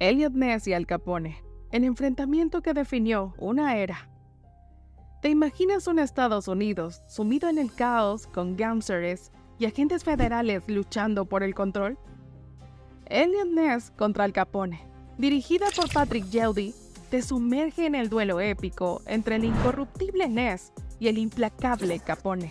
Eliot Ness y Al Capone, el enfrentamiento que definió una era. ¿Te imaginas un Estados Unidos sumido en el caos con gángsters y agentes federales luchando por el control? Eliot Ness contra Al Capone, dirigida por Patrick Dowdy, te sumerge en el duelo épico entre el incorruptible Ness y el implacable Capone.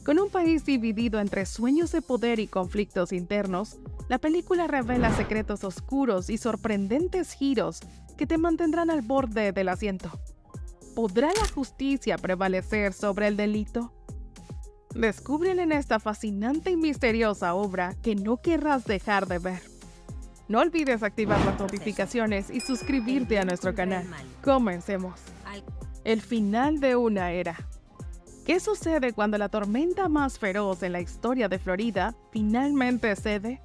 Con un país dividido entre sueños de poder y conflictos internos, la película revela secretos oscuros y sorprendentes giros que te mantendrán al borde del asiento. ¿Podrá la justicia prevalecer sobre el delito? Descúbrelo en esta fascinante y misteriosa obra que no querrás dejar de ver. No olvides activar las notificaciones y suscribirte a nuestro canal. Comencemos. El final de una era. ¿Qué sucede cuando la tormenta más feroz en la historia de Florida finalmente cede?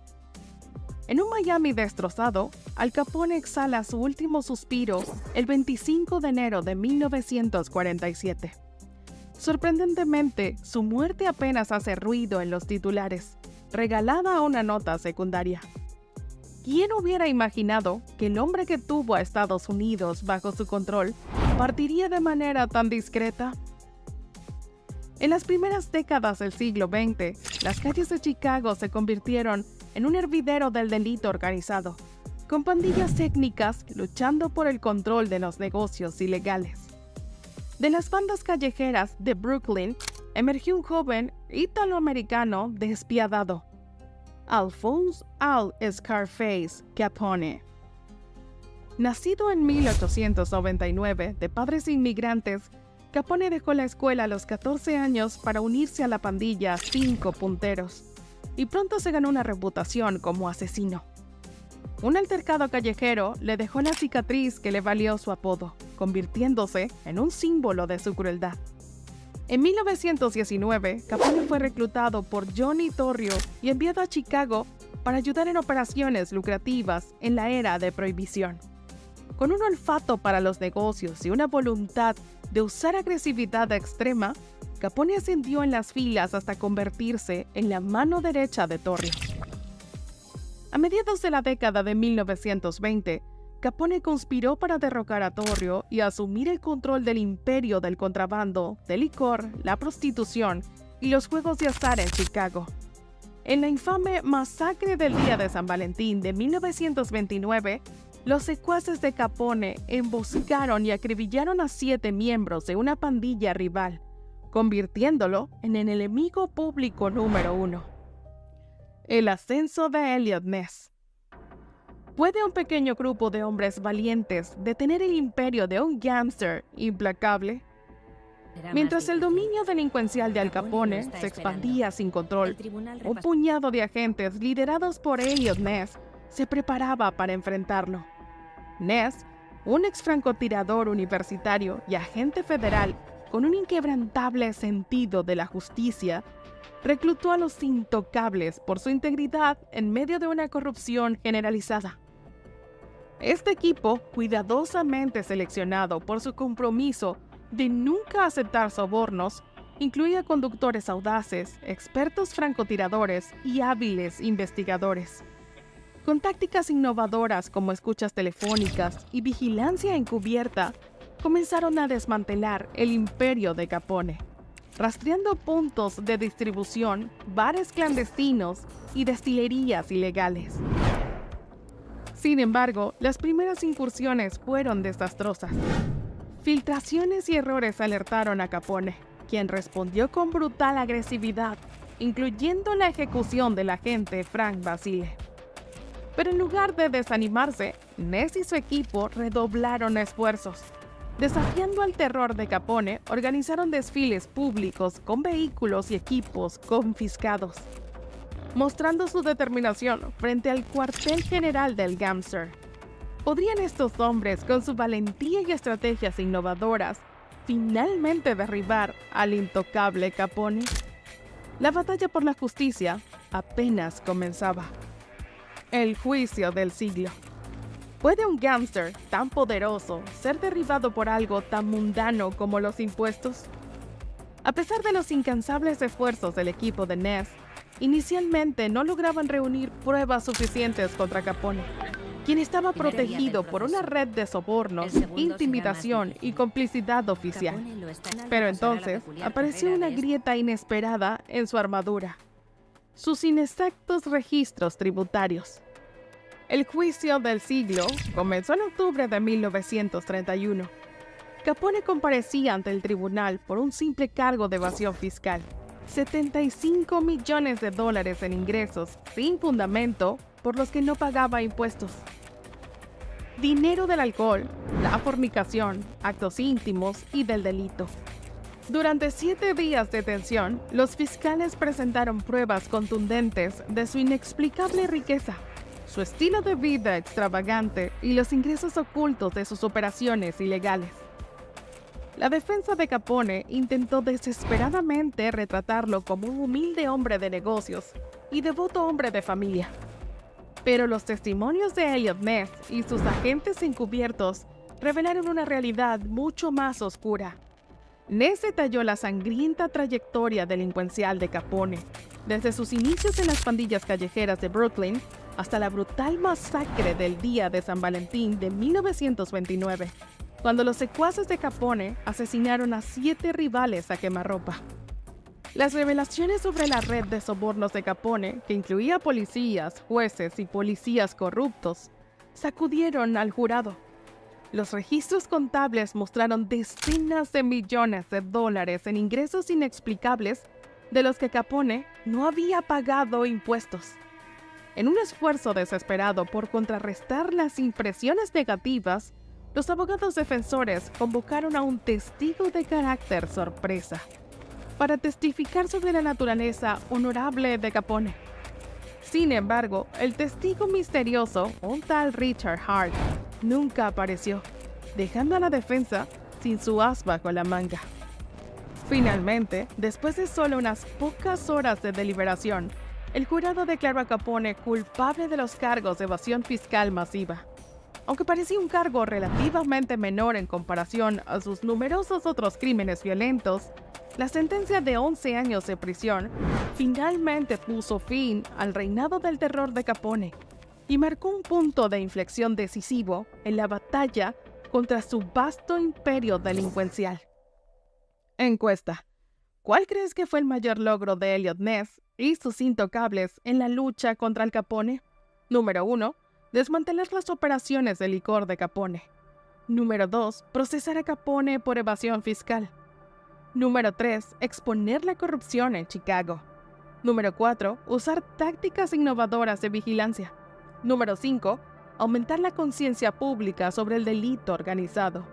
En un Miami destrozado, Al Capone exhala su último suspiro el 25 de enero de 1947. Sorprendentemente, su muerte apenas hace ruido en los titulares, regalada a una nota secundaria. ¿Quién hubiera imaginado que el hombre que tuvo a Estados Unidos bajo su control partiría de manera tan discreta? En las primeras décadas del siglo XX, las calles de Chicago se convirtieron en un hervidero del delito organizado, con pandillas étnicas luchando por el control de los negocios ilegales. De las bandas callejeras de Brooklyn, emergió un joven italoamericano despiadado, Alphonse Al Scarface Capone. Nacido en 1899 de padres inmigrantes, Capone dejó la escuela a los 14 años para unirse a la pandilla Cinco Punteros, y pronto se ganó una reputación como asesino. Un altercado callejero le dejó la cicatriz que le valió su apodo, convirtiéndose en un símbolo de su crueldad. En 1919, Capone fue reclutado por Johnny Torrio y enviado a Chicago para ayudar en operaciones lucrativas en la era de prohibición. Con un olfato para los negocios y una voluntad de usar agresividad extrema, Capone ascendió en las filas hasta convertirse en la mano derecha de Torrio. A mediados de la década de 1920, Capone conspiró para derrocar a Torrio y asumir el control del imperio del contrabando, del licor, la prostitución y los juegos de azar en Chicago. En la infame masacre del Día de San Valentín de 1929, los secuaces de Capone emboscaron y acribillaron a 7 miembros de una pandilla rival, convirtiéndolo en el enemigo público número 1. El ascenso de Eliot Ness. ¿Puede un pequeño grupo de hombres valientes detener el imperio de un gángster implacable? Mientras el dominio delincuencial de Al Capone se expandía sin control, un puñado de agentes liderados por Eliot Ness se preparaba para enfrentarlo. Ness, un ex francotirador universitario y agente federal con un inquebrantable sentido de la justicia, reclutó a los intocables por su integridad en medio de una corrupción generalizada. Este equipo, cuidadosamente seleccionado por su compromiso de nunca aceptar sobornos, incluía conductores audaces, expertos francotiradores y hábiles investigadores. Con tácticas innovadoras como escuchas telefónicas y vigilancia encubierta, comenzaron a desmantelar el imperio de Capone, rastreando puntos de distribución, bares clandestinos y destilerías ilegales. Sin embargo, las primeras incursiones fueron desastrosas. Filtraciones y errores alertaron a Capone, quien respondió con brutal agresividad, incluyendo la ejecución del agente Frank Basile. Pero en lugar de desanimarse, Ness y su equipo redoblaron esfuerzos. Desafiando al terror de Capone, organizaron desfiles públicos con vehículos y equipos confiscados, mostrando su determinación frente al cuartel general del gángster. ¿Podrían estos hombres, con su valentía y estrategias innovadoras, finalmente derribar al intocable Capone? La batalla por la justicia apenas comenzaba. El juicio del siglo. ¿Puede un gángster tan poderoso ser derribado por algo tan mundano como los impuestos? A pesar de los incansables esfuerzos del equipo de Ness, inicialmente no lograban reunir pruebas suficientes contra Capone. quien estaba protegido por una red de sobornos, intimidación y complicidad oficial. Pero entonces apareció una grieta inesperada en su armadura: sus inexactos registros tributarios. El juicio del siglo comenzó en octubre de 1931. Capone comparecía ante el tribunal por un simple cargo de evasión fiscal. 75 millones de dólares en ingresos sin fundamento por los que no pagaba impuestos. Dinero del alcohol, la fornicación, actos íntimos y del delito. Durante 7 días de detención, los fiscales presentaron pruebas contundentes de su inexplicable riqueza, su estilo de vida extravagante y los ingresos ocultos de sus operaciones ilegales. La defensa de Capone intentó desesperadamente retratarlo como un humilde hombre de negocios y devoto hombre de familia. Pero los testimonios de Eliot Ness y sus agentes encubiertos revelaron una realidad mucho más oscura. Ness detalló la sangrienta trayectoria delincuencial de Capone, desde sus inicios en las pandillas callejeras de Brooklyn hasta la brutal masacre del día de San Valentín de 1929, cuando los secuaces de Capone asesinaron a 7 rivales a quemarropa. Las revelaciones sobre la red de sobornos de Capone, que incluía policías, jueces y policías corruptos, sacudieron al jurado. Los registros contables mostraron decenas de millones de dólares en ingresos inexplicables de los que Capone no había pagado impuestos. En un esfuerzo desesperado por contrarrestar las impresiones negativas, los abogados defensores convocaron a un testigo de carácter sorpresa para testificar sobre la naturaleza honorable de Capone. Sin embargo, el testigo misterioso, un tal Richard Hart, nunca apareció, dejando a la defensa sin su as bajo la manga. Finalmente, después de solo unas pocas horas de deliberación, el jurado declaró a Capone culpable de los cargos de evasión fiscal masiva. Aunque parecía un cargo relativamente menor en comparación a sus numerosos otros crímenes violentos, la sentencia de 11 años de prisión finalmente puso fin al reinado del terror de Capone y marcó un punto de inflexión decisivo en la batalla contra su vasto imperio delincuencial. Encuesta: ¿cuál crees que fue el mayor logro de Eliot Ness y sus intocables en la lucha contra el Capone? Número 1. Desmantelar las operaciones de licor de Capone. Número 2. Procesar a Capone por evasión fiscal. Número 3. Exponer la corrupción en Chicago. Número 4. Usar tácticas innovadoras de vigilancia. Número 5. Aumentar la conciencia pública sobre el delito organizado.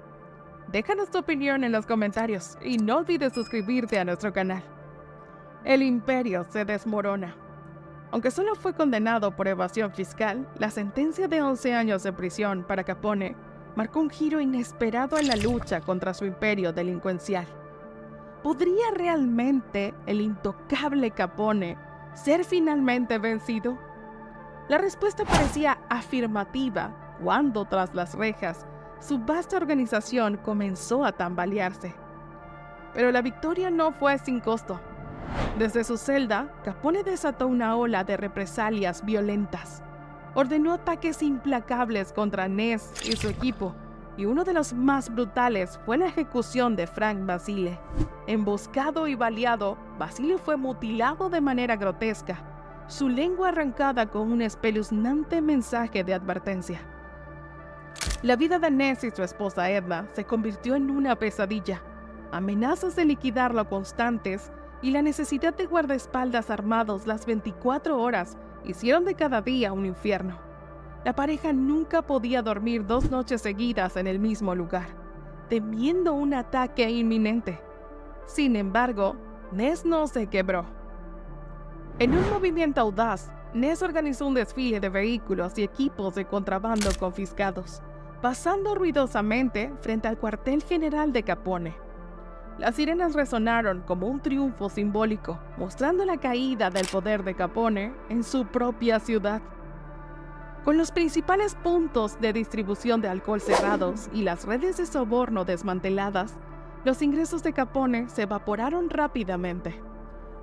Déjanos tu opinión en los comentarios y no olvides suscribirte a nuestro canal. El imperio se desmorona. Aunque solo fue condenado por evasión fiscal, la sentencia de 11 años de prisión para Capone marcó un giro inesperado en la lucha contra su imperio delincuencial. ¿Podría realmente el intocable Capone ser finalmente vencido? La respuesta parecía afirmativa cuando, tras las rejas, su vasta organización comenzó a tambalearse. Pero la victoria no fue sin costo. Desde su celda, Capone desató una ola de represalias violentas. Ordenó ataques implacables contra Ness y su equipo, y uno de los más brutales fue la ejecución de Frank Basile. Emboscado y baleado, Basile fue mutilado de manera grotesca, su lengua arrancada con un espeluznante mensaje de advertencia. La vida de Ness y su esposa Edna se convirtió en una pesadilla. Amenazas de liquidarlo constantes y la necesidad de guardaespaldas armados las 24 horas hicieron de cada día un infierno. La pareja nunca podía dormir 2 noches seguidas en el mismo lugar, temiendo un ataque inminente. Sin embargo, Ness no se quebró. En un movimiento audaz, Ness organizó un desfile de vehículos y equipos de contrabando confiscados, pasando ruidosamente frente al cuartel general de Capone. Las sirenas resonaron como un triunfo simbólico, mostrando la caída del poder de Capone en su propia ciudad. Con los principales puntos de distribución de alcohol cerrados y las redes de soborno desmanteladas, los ingresos de Capone se evaporaron rápidamente.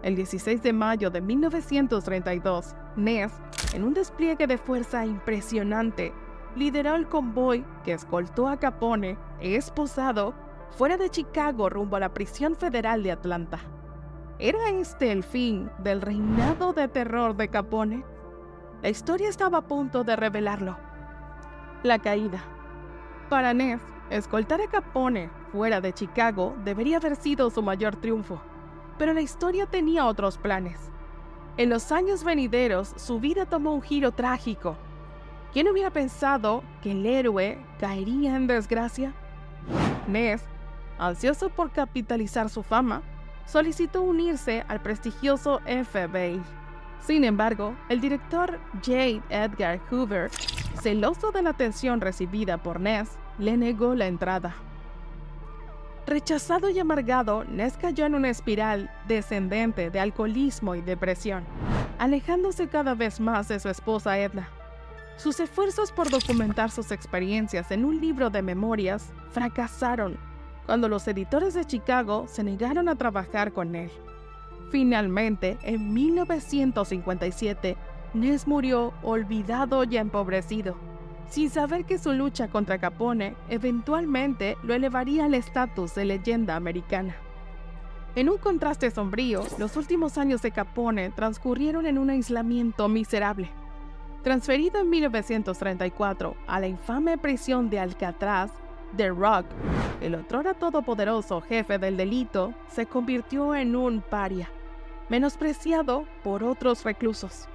El 16 de mayo de 1932, Ness, en un despliegue de fuerza impresionante, lideró el convoy que escoltó a Capone, esposado, fuera de Chicago rumbo a la prisión federal de Atlanta. ¿Era este el fin del reinado de terror de Capone? La historia estaba a punto de revelarlo. La caída. Para Ness, escoltar a Capone fuera de Chicago debería haber sido su mayor triunfo, pero la historia tenía otros planes. En los años venideros, su vida tomó un giro trágico. ¿Quién hubiera pensado que el héroe caería en desgracia? Ness, ansioso por capitalizar su fama, solicitó unirse al prestigioso FBI. Sin embargo, el director J. Edgar Hoover, celoso de la atención recibida por Ness, le negó la entrada. Rechazado y amargado, Ness cayó en una espiral descendente de alcoholismo y depresión, alejándose cada vez más de su esposa Edna. Sus esfuerzos por documentar sus experiencias en un libro de memorias fracasaron cuando los editores de Chicago se negaron a trabajar con él. Finalmente, en 1957, Ness murió olvidado y empobrecido, sin saber que su lucha contra Capone eventualmente lo elevaría al estatus de leyenda americana. En un contraste sombrío, los últimos años de Capone transcurrieron en un aislamiento miserable. Transferido en 1934 a la infame prisión de Alcatraz, The Rock, el otrora todopoderoso jefe del delito, se convirtió en un paria, menospreciado por otros reclusos.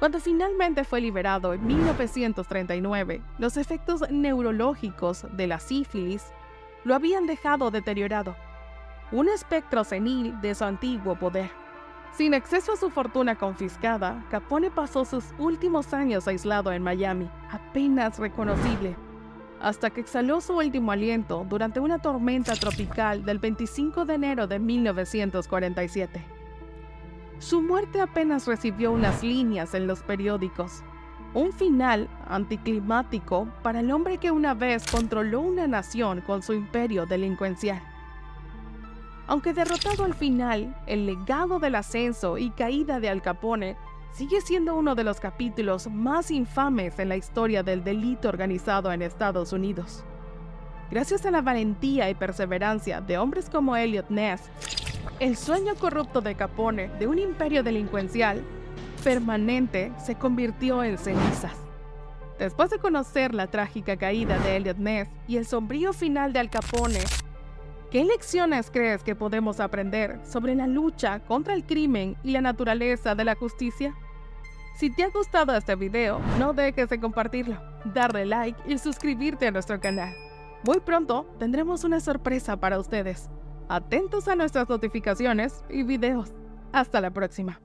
Cuando finalmente fue liberado en 1939, los efectos neurológicos de la sífilis lo habían dejado deteriorado, un espectro senil de su antiguo poder. Sin acceso a su fortuna confiscada, Capone pasó sus últimos años aislado en Miami, apenas reconocible, hasta que exhaló su último aliento durante una tormenta tropical del 25 de enero de 1947. Su muerte apenas recibió unas líneas en los periódicos, un final anticlimático para el hombre que una vez controló una nación con su imperio delincuencial. Aunque derrotado al final, el legado del ascenso y caída de Al Capone sigue siendo uno de los capítulos más infames en la historia del delito organizado en Estados Unidos. Gracias a la valentía y perseverancia de hombres como Eliot Ness, el sueño corrupto de Capone de un imperio delincuencial permanente se convirtió en cenizas. Después de conocer la trágica caída de Eliot Ness y el sombrío final de Al Capone, ¿qué lecciones crees que podemos aprender sobre la lucha contra el crimen y la naturaleza de la justicia? Si te ha gustado este video, no dejes de compartirlo, darle like y suscribirte a nuestro canal. Muy pronto tendremos una sorpresa para ustedes. Atentos a nuestras notificaciones y videos. Hasta la próxima.